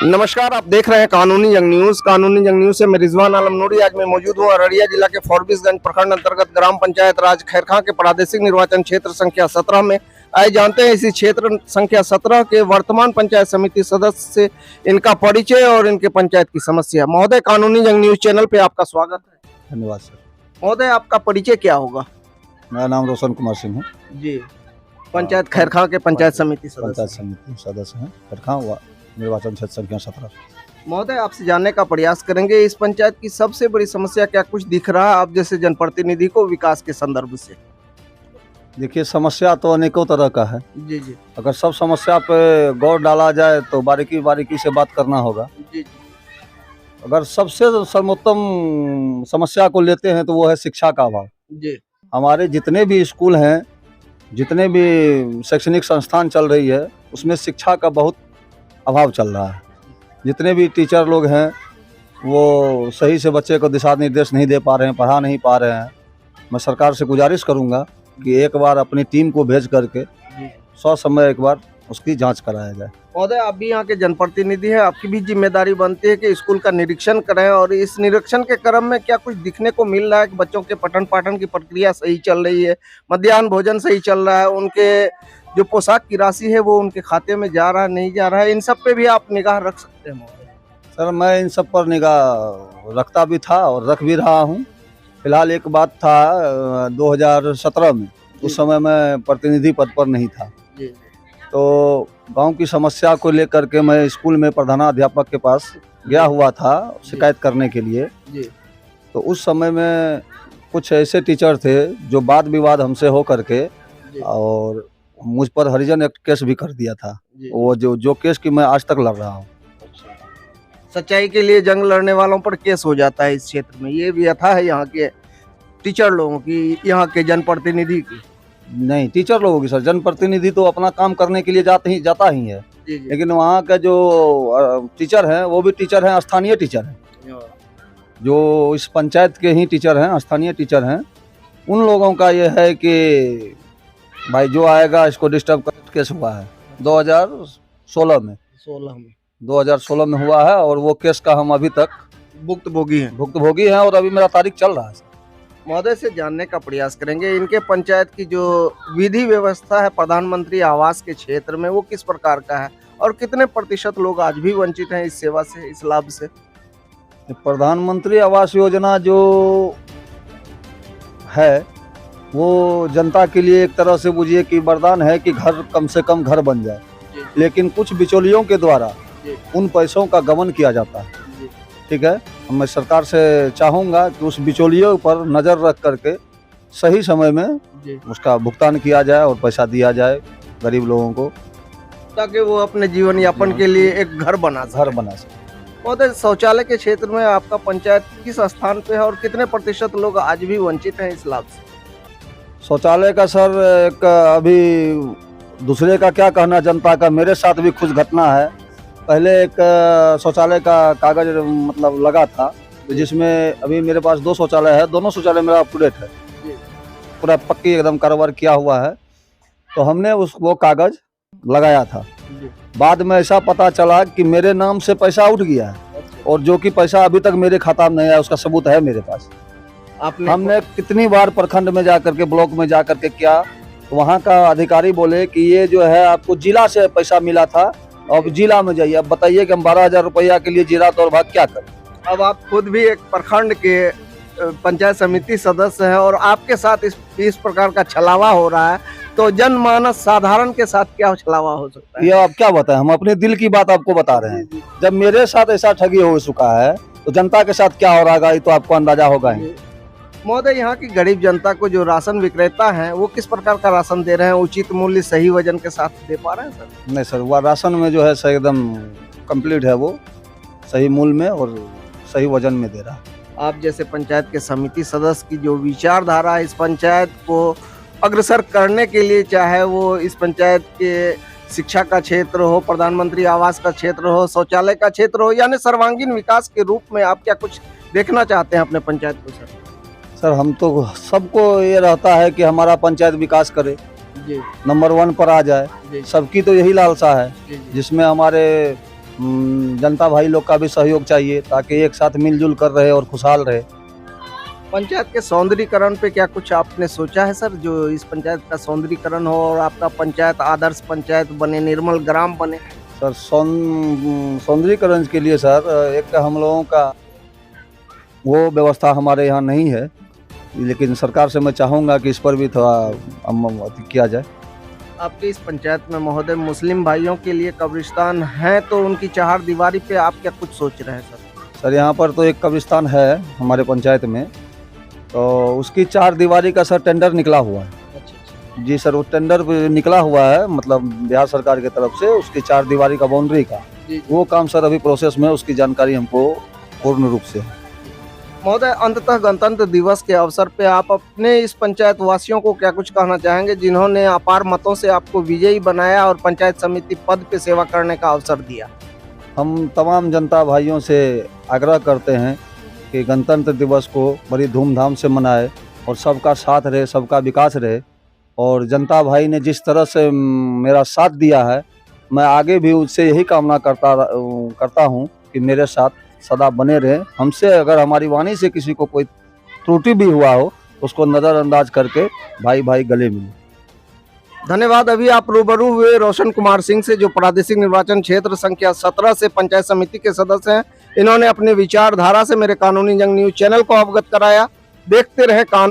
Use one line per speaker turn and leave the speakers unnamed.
नमस्कार, आप देख रहे हैं कानूनी जंग न्यूज। कानूनी जंग न्यूज से मैं रिजवान आलम नूरी। आज मैं मौजूद हूँ अररिया जिला के फॉरबिसगंज प्रखंड अंतर्गत ग्राम पंचायत राज खैरखां के प्रादेशिक निर्वाचन क्षेत्र संख्या 17 में। आए जानते हैं इसी क्षेत्र संख्या 17 के वर्तमान पंचायत समिति सदस्य से इनका परिचय और इनके पंचायत की समस्या। महोदय, कानूनी जंग न्यूज चैनल पे आपका स्वागत है।
धन्यवाद सर।
महोदय, आपका परिचय क्या होगा?
मेरा नाम रोशन कुमार सिंह है
जी, पंचायत खैरखां के पंचायत समिति
सदस्य हैं खैरखां निर्वाचन क्षेत्र संख्या 17।
महोदय, आपसे जानने का प्रयास करेंगे इस पंचायत की सबसे बड़ी समस्या क्या कुछ दिख रहा है आप जैसे जनप्रतिनिधि को विकास के संदर्भ से?
देखिए, समस्या तो अनेकों तरह का है।
जी जी।
अगर सब समस्या पे गौर डाला जाए तो बारीकी बारीकी से बात करना होगा।
जी।
अगर सबसे सर्वोत्तम समस्या को लेते हैं तो वो है शिक्षा का अभाव।
जी।
हमारे जितने भी स्कूल हैं, जितने भी शैक्षणिक संस्थान चल रही है, उसमें शिक्षा का बहुत अभाव चल रहा है। जितने भी टीचर लोग हैं वो सही से बच्चे को दिशा निर्देश नहीं दे पा रहे हैं, पढ़ा नहीं पा रहे हैं। मैं सरकार से गुजारिश करूंगा कि एक बार अपनी टीम को भेज करके समय एक बार उसकी जांच कराया जाए।
महोदय, आप भी यहाँ के जनप्रतिनिधि हैं, आपकी भी जिम्मेदारी बनती है कि स्कूल का निरीक्षण करें और इस निरीक्षण के क्रम में क्या कुछ दिखने को मिल रहा है कि बच्चों के पठन पाठन की प्रक्रिया सही चल रही है, मध्याह्न भोजन सही चल रहा है, उनके जो पोशाक की राशि है वो उनके खाते में जा रहा है नहीं जा रहा है, इन सब पे भी आप निगाह रख सकते हैं महोदय?
सर, मैं इन सब पर निगाह रखता भी था और रख भी रहा हूँ। फिलहाल एक बात था 2017 में, उस समय मैं प्रतिनिधि पद पर नहीं था। तो गांव की समस्या को लेकर के मैं स्कूल में प्रधानाध्यापक के पास गया हुआ था शिकायत करने के लिए। तो उस समय में कुछ ऐसे टीचर थे जो वाद विवाद हमसे हो करके और मुझ पर हरिजन एक्ट केस भी कर दिया था। वो जो केस की मैं आज तक लड़ रहा हूँ।
सच्चाई के लिए जंग लड़ने वालों पर केस हो जाता है इस क्षेत्र में, ये व्यथा है यहाँ के टीचर लोगों की, यहाँ के जनप्रतिनिधि की?
नहीं, टीचर लोगों की सर। जनप्रतिनिधि तो अपना काम करने के लिए जाता ही है। लेकिन वहाँ का जो टीचर हैं वो भी टीचर हैं, स्थानीय टीचर हैं, जो इस पंचायत के ही टीचर हैं, स्थानीय टीचर हैं। उन लोगों का ये है कि भाई जो आएगा इसको डिस्टर्ब कर केस हुआ है 2016 में 2016 में हुआ है और वो केस का हम अभी तक भुक्तभोगी हैं और अभी मेरा तारीख चल रहा है।
महोदय से जानने का प्रयास करेंगे इनके पंचायत की जो विधि व्यवस्था है प्रधानमंत्री आवास के क्षेत्र में वो किस प्रकार का है और कितने प्रतिशत लोग आज भी वंचित हैं इस सेवा से, इस लाभ से?
प्रधानमंत्री आवास योजना जो है वो जनता के लिए एक तरह से बुझिए कि वरदान है कि घर कम से कम घर बन जाए। लेकिन कुछ बिचौलियों के द्वारा उन पैसों का गबन किया जाता है। ठीक है, मैं सरकार से चाहूँगा कि उस बिचौलियों पर नज़र रख करके सही समय में उसका भुगतान किया जाए और पैसा दिया जाए गरीब लोगों को,
ताकि वो अपने जीवन यापन के लिए एक घर बना सके। महोदय, शौचालय के क्षेत्र में आपका पंचायत किस स्थान पे है और कितने प्रतिशत लोग आज भी वंचित हैं इस लाभ से?
शौचालय का सर, एक अभी दूसरे का क्या कहना जनता का, मेरे साथ भी कुछ घटना है। पहले एक शौचालय का कागज मतलब लगा था, तो जिसमें अभी मेरे पास 2 शौचालय है, दोनों शौचालय मेरा अप टू डेट है, पूरा पक्की एकदम कारोबार किया हुआ है। तो हमने वो कागज लगाया था। बाद में ऐसा पता चला कि मेरे नाम से पैसा उठ गया है और जो कि पैसा अभी तक मेरे खाता में नहीं आया, उसका सबूत है मेरे पास। हमने कितनी बार प्रखंड में जाकर के, ब्लॉक में जाकर के किया, तो वहाँ का अधिकारी बोले कि ये जो है आपको जिला से पैसा मिला था, अब जिला में जाइए। अब बताइए कि हम 12,000 रुपया के लिए जिला तौर भाग क्या करें?
अब आप खुद भी एक प्रखंड के पंचायत समिति सदस्य हैं और आपके साथ इस प्रकार का छलावा हो रहा है, तो जनमानस साधारण के साथ क्या छलावा हो सकता है?
ये आप क्या बताएं, हम अपने दिल की बात आपको बता रहे हैं। जब मेरे साथ ऐसा ठगी हो चुका है तो जनता के साथ क्या हो रहा है ये तो आपको अंदाजा होगा ही।
महोदय, यहाँ की गरीब जनता को जो राशन विक्रेता हैं वो किस प्रकार का राशन दे रहे हैं? उचित मूल्य सही वजन के साथ दे पा रहे हैं सर?
नहीं सर, वह राशन में जो है सर एकदम कंप्लीट है, वो सही मूल्य में और सही वजन में दे रहा है।
आप जैसे पंचायत के समिति सदस्य की जो विचारधारा इस पंचायत को अग्रसर करने के लिए, चाहे वो इस पंचायत के शिक्षा का क्षेत्र हो, प्रधानमंत्री आवास का क्षेत्र हो, शौचालय का क्षेत्र हो, यानी सर्वांगीण विकास के रूप में आप क्या कुछ देखना चाहते हैं अपने पंचायत को सर?
सर, हम तो सबको ये रहता है कि हमारा पंचायत विकास करे, नंबर 1 पर आ जाए। सबकी तो यही लालसा है, जिसमें हमारे जनता भाई लोग का भी सहयोग चाहिए ताकि एक साथ मिलजुल कर रहे और खुशहाल रहे।
पंचायत के सौंदर्यीकरण पे क्या कुछ आपने सोचा है सर, जो इस पंचायत का सौंदर्यीकरण हो और आपका पंचायत आदर्श पंचायत बने, निर्मल ग्राम बने?
सर सौंदर्यीकरण के लिए सर एक हम लोगों का वो व्यवस्था हमारे यहाँ नहीं है, लेकिन सरकार से मैं चाहूँगा कि इस पर भी थोड़ा किया जाए।
आपके इस पंचायत में महोदय मुस्लिम भाइयों के लिए कब्रिस्तान है, तो उनकी चार दीवारी पे आप क्या कुछ सोच रहे हैं सर?
सर यहाँ पर तो एक कब्रिस्तान है हमारे पंचायत में, तो उसकी चार दीवारी का सर टेंडर निकला हुआ है।
अच्छा।
जी सर, वो टेंडर निकला हुआ है, मतलब बिहार सरकार की तरफ से उसकी चार दीवारी का बाउंड्री का
जी।
वो काम सर अभी प्रोसेस में, उसकी जानकारी हमको पूर्ण रूप से है।
महोदय, अंततः गणतंत्र दिवस के अवसर पे आप अपने इस पंचायत वासियों को क्या कुछ कहना चाहेंगे, जिन्होंने अपार मतों से आपको विजयी बनाया और पंचायत समिति पद पे सेवा करने का अवसर दिया?
हम तमाम जनता भाइयों से आग्रह करते हैं कि गणतंत्र दिवस को बड़ी धूमधाम से मनाए और सबका साथ रहे, सबका विकास रहे। और जनता भाई ने जिस तरह से मेरा साथ दिया है, मैं आगे भी उससे यही कामना करता हूँ कि मेरे साथ सदा बने रहे। हमसे अगर हमारी वाणी से किसी को कोई त्रुटि भी हुआ हो, उसको नज़रअंदाज करके भाई भाई गले मिले।
धन्यवाद। अभी आप रूबरू हुए रोशन कुमार सिंह से, जो प्रादेशिक निर्वाचन क्षेत्र संख्या 17 से पंचायत समिति के सदस्य हैं। इन्होंने अपने विचारधारा से मेरे कानूनी जंग न्यूज चैनल को अवगत कराया। देखते रहे कानून।